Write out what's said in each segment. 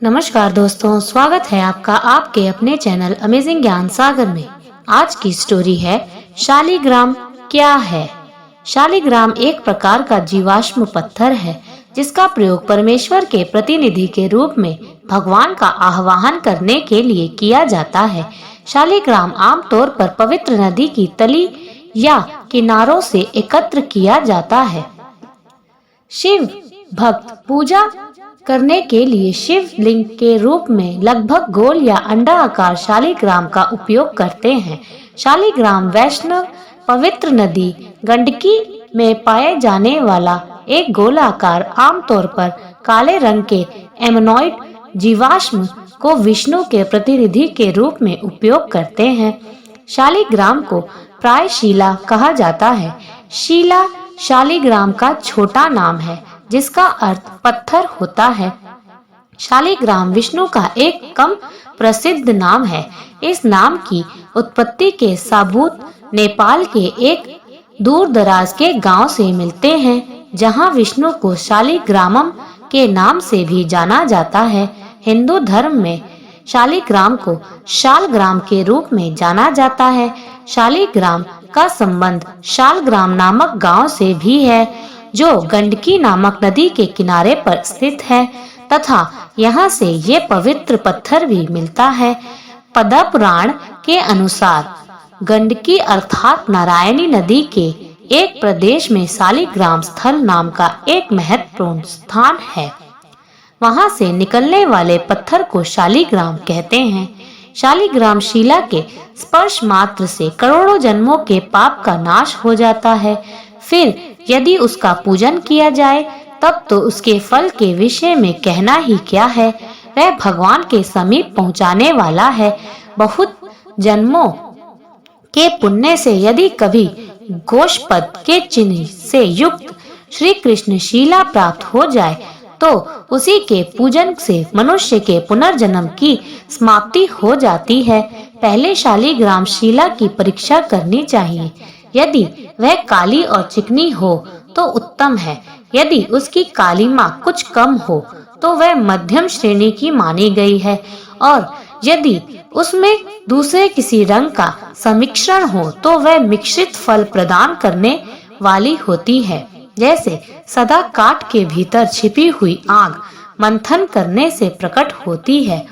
नमस्कार दोस्तों, स्वागत है आपका आपके अपने चैनल अमेजिंग ज्ञान सागर में। आज की स्टोरी है शालिग्राम क्या है। शालिग्राम एक प्रकार का जीवाश्म पत्थर है जिसका प्रयोग परमेश्वर के प्रतिनिधि के रूप में भगवान का आह्वान करने के लिए किया जाता है। शालिग्राम आमतौर पर पवित्र नदी की तली या किनारों से एकत्र किया जाता है। शिव भक्त पूजा करने के लिए शिवलिंग के रूप में लगभग गोल या अंडा आकार शालिग्राम का उपयोग करते हैं। शालिग्राम वैष्णव पवित्र नदी गंडकी में पाए जाने वाला एक गोलाकार आमतौर पर काले रंग के एमोनॉइड जीवाश्म को विष्णु के प्रतिनिधि के रूप में उपयोग करते हैं। शालिग्राम को प्राय शिला कहा जाता है। शिला शालिग्राम का छोटा नाम है जिसका अर्थ पत्थर होता है। शालिग्राम विष्णु का एक कम प्रसिद्ध नाम है। इस नाम की उत्पत्ति के सबूत नेपाल के एक दूर दराज के गांव से मिलते हैं जहां विष्णु को शालिग्रामम के नाम से भी जाना जाता है। हिंदू धर्म में शालिग्राम को शालग्राम के रूप में जाना जाता है। शालिग्राम का संबंध शालग्राम नामक गांव से भी है जो गंडकी नामक नदी के किनारे पर स्थित है तथा यहाँ से ये पवित्र पत्थर भी मिलता है। पद्मपुराण के अनुसार गंडकी अर्थात नारायणी नदी के एक प्रदेश में शालिग्राम स्थल नाम का एक महत्वपूर्ण स्थान है। वहां से निकलने वाले पत्थर को शालिग्राम कहते हैं। शालिग्राम शिला के स्पर्श मात्र से करोड़ों जन्मों के पाप का नाश हो जाता है। फिर यदि उसका पूजन किया जाए तब तो उसके फल के विषय में कहना ही क्या है। वह भगवान के समीप पहुंचाने वाला है। बहुत जन्मों के पुण्य से यदि कभी गोष्पद के चिन्ह से युक्त श्री कृष्ण शिला प्राप्त हो जाए तो उसी के पूजन से मनुष्य के पुनर्जन्म की समाप्ति हो जाती है। पहले शालिग्राम शिला की परीक्षा करनी चाहिए। यदि वह काली और चिकनी हो तो उत्तम है। यदि उसकी कालिमा कुछ कम हो तो वह मध्यम श्रेणी की मानी गई है और यदि उसमें दूसरे किसी रंग का सम्मिश्रण हो तो वह मिश्रित फल प्रदान करने वाली होती है। जैसे सदा काठ के भीतर छिपी हुई आग मंथन करने से प्रकट होती है,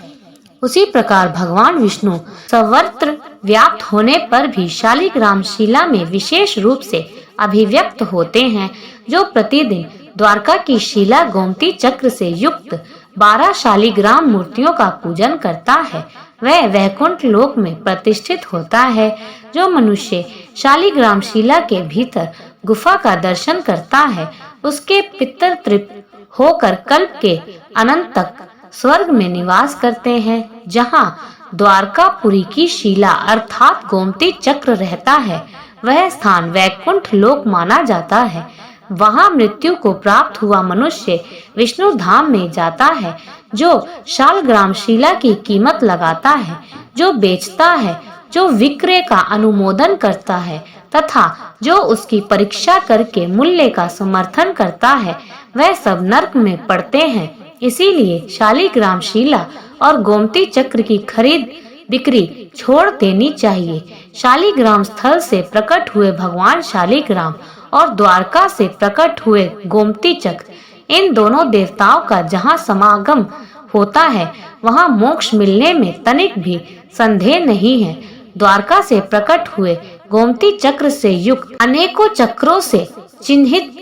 उसी प्रकार भगवान विष्णु सर्वत्र व्याप्त होने पर भी शालिग्राम शिला में विशेष रूप से अभिव्यक्त होते हैं। जो प्रतिदिन द्वारका की शिला गोमती चक्र से युक्त 12 शालिग्राम मूर्तियों का पूजन करता है वह वैकुंठ लोक में प्रतिष्ठित होता है। जो मनुष्य शालिग्राम शिला के भीतर गुफा का दर्शन करता है उसके पितर तृप्त होकर कल्प के अनंत तक स्वर्ग में निवास करते हैं। जहाँ द्वारकापुरी की शिला अर्थात गोमती चक्र रहता है वह स्थान वैकुंठ लोक माना जाता है। वहाँ मृत्यु को प्राप्त हुआ मनुष्य विष्णु धाम में जाता है। जो शालग्राम शिला की कीमत लगाता है, जो बेचता है, जो विक्रय का अनुमोदन करता है तथा जो उसकी परीक्षा करके मूल्य का समर्थन करता है वह सब नरक में पड़ते हैं। इसीलिए शालिग्राम शिला और गोमती चक्र की खरीद बिक्री छोड़ देनी चाहिए। शालिग्राम स्थल से प्रकट हुए भगवान शालिग्राम और द्वारका से प्रकट हुए गोमती चक्र, इन दोनों देवताओं का जहाँ समागम होता है वहाँ मोक्ष मिलने में तनिक भी संदेह नहीं है। द्वारका से प्रकट हुए गोमती चक्र से युक्त अनेकों चक्रों से चिन्हित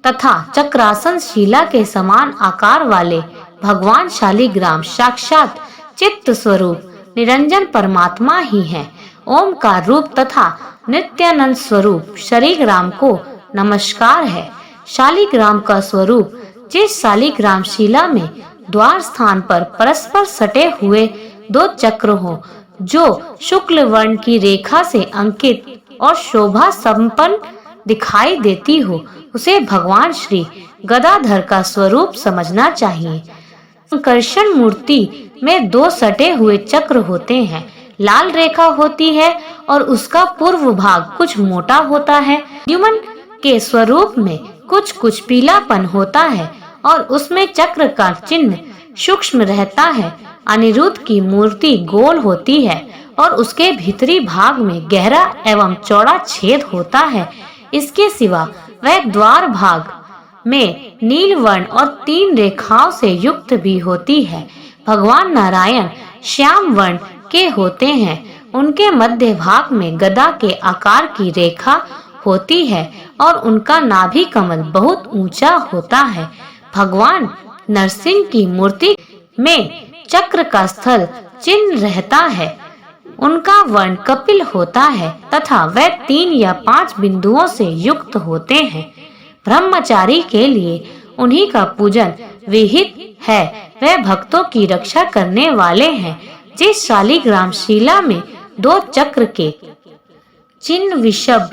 तथा चक्रासन शिला के समान आकार वाले भगवान शालिग्राम साक्षात चित्त स्वरूप निरंजन परमात्मा ही है। ओमकार रूप तथा नित्यानंद स्वरूप शालिग्राम को नमस्कार है। शालिग्राम का स्वरूप जिस शालिग्राम शिला में द्वार स्थान पर परस्पर सटे हुए 2 चक्र हो जो शुक्ल वर्ण की रेखा से अंकित और शोभा संपन्न दिखाई देती हो उसे भगवान श्री गदाधर का स्वरूप समझना चाहिए। संकर्षण मूर्ति में 2 सटे हुए चक्र होते हैं। लाल रेखा होती है और उसका पूर्व भाग कुछ मोटा होता है। ह्यूमन के स्वरूप में कुछ कुछ पीलापन होता है और उसमें चक्र का चिन्ह सूक्ष्म रहता है। अनिरुद्ध की मूर्ति गोल होती है और उसके भीतरी भाग में गहरा एवं चौड़ा छेद होता है। इसके सिवा वह द्वार भाग में नील वर्ण और 3 रेखाओं से युक्त भी होती है। भगवान नारायण श्याम वर्ण के होते हैं। उनके मध्य भाग में गदा के आकार की रेखा होती है और उनका नाभि कमल बहुत ऊंचा होता है। भगवान नरसिंह की मूर्ति में चक्र का स्थल चिन्ह रहता है। उनका वर्ण कपिल होता है तथा वह 3 या 5 बिंदुओं से युक्त होते हैं। ब्रह्मचारी के लिए उन्हीं का पूजन विहित है। वह भक्तों की रक्षा करने वाले हैं। जिस शालिग्राम शिला में 2 चक्र के चिन्ह विषभ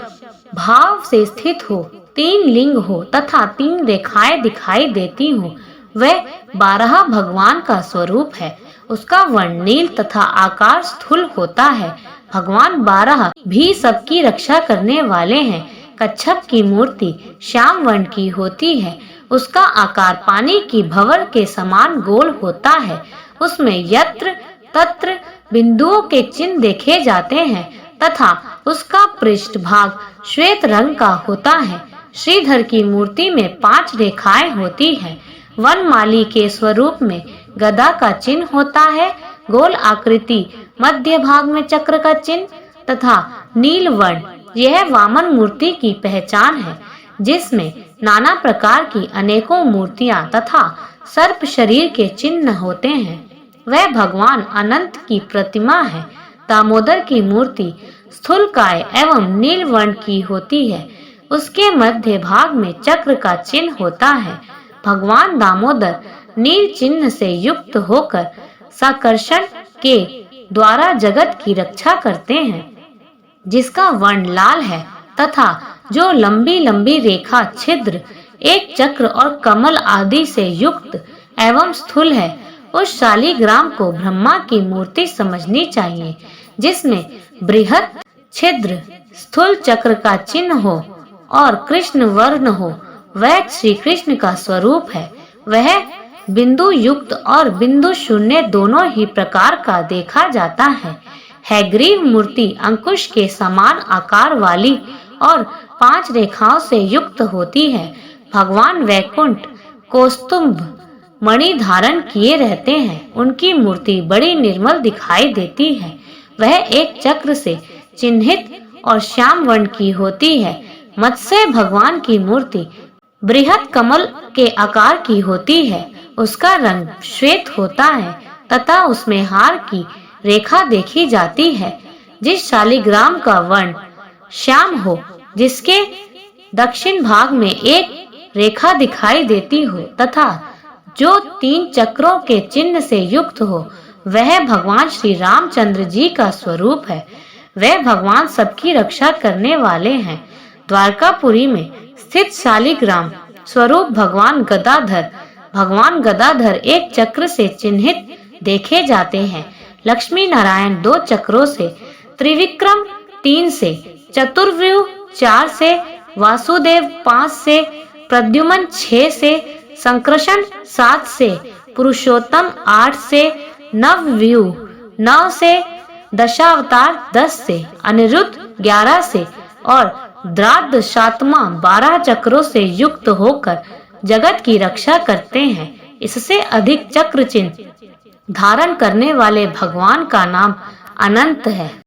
भाव से स्थित हो, 3 लिंग हो तथा 3 रेखाएं दिखाई देती हो, वह 12 भगवान का स्वरूप है। उसका वर्ण नील तथा आकार स्थूल होता है। भगवान 12 भी सबकी रक्षा करने वाले हैं। कच्छप की मूर्ति श्याम वर्ण की होती है। उसका आकार पानी की भंवर के समान गोल होता है। उसमें यत्र तत्र बिंदुओं के चिन्ह देखे जाते हैं तथा उसका पृष्ठ भाग श्वेत रंग का होता है। श्रीधर की मूर्ति में 5 रेखाएं होती हैं। वनमाली के स्वरूप में गदा का चिन्ह होता है। गोल आकृति, मध्य भाग में चक्र का चिन्ह तथा नील वर्ण, यह वामन मूर्ति की पहचान है, जिसमें नाना प्रकार की अनेकों मूर्तियां तथा सर्प शरीर के चिन्ह होते हैं। वह भगवान अनंत की प्रतिमा है। दामोदर की मूर्ति स्थूलकाय एवं नील वर्ण की होती है। उसके मध्य भाग में चक्र का चिन्ह होता है। भगवान दामोदर नील चिन्ह से युक्त होकर साकर्षण के द्वारा जगत की रक्षा करते हैं, जिसका वर्ण लाल है तथा जो लंबी लंबी रेखा, छिद्र, एक चक्र और कमल आदि से युक्त एवं स्थूल है। उस शालिग्राम को ब्रह्मा की मूर्ति समझनी चाहिए, जिसमें बृहद छिद्र, स्थूल चक्र का चिन्ह हो और कृष्ण वर्ण हो। वह श्री कृष्ण का स्वरूप है। वह बिंदु युक्त और बिंदु शून्य दोनों ही प्रकार का देखा जाता है। हैग्रीव मूर्ति अंकुश के समान आकार वाली और 5 रेखाओं से युक्त होती है। भगवान वैकुंठ कौस्तुभ मणि धारण किए रहते हैं। उनकी मूर्ति बड़ी निर्मल दिखाई देती है। वह एक चक्र से चिन्हित और श्याम वर्ण की होती है। मत्स्य भगवान की मूर्ति बृहद कमल के आकार की होती है। उसका रंग श्वेत होता है तथा उसमें हार की रेखा देखी जाती है। जिस शालिग्राम का वर्ण श्याम हो, जिसके दक्षिण भाग में एक रेखा दिखाई देती हो तथा जो 3 चक्रों के चिन्ह से युक्त हो, वह भगवान श्री रामचंद्र जी का स्वरूप है। वह भगवान सबकी रक्षा करने वाले हैं। द्वारकापुरी में स्थित शालिग्राम स्वरूप भगवान गदाधर एक चक्र से चिन्हित देखे जाते हैं। लक्ष्मी नारायण 2 चक्रों से, त्रिविक्रम 3 से, चतुर्व्यूह 4 से, वासुदेव 5 से, प्रद्युम्न 6 से, संकर्षण 7 से, पुरुषोत्तम 8 से, नवव्यूह 9 से, दशावतार 10 से, अनिरुद्ध 11 से और द्वादशात्मा 12 चक्रों से युक्त होकर जगत की रक्षा करते हैं। इससे अधिक चक्र चिन्ह धारण करने वाले भगवान का नाम अनंत है।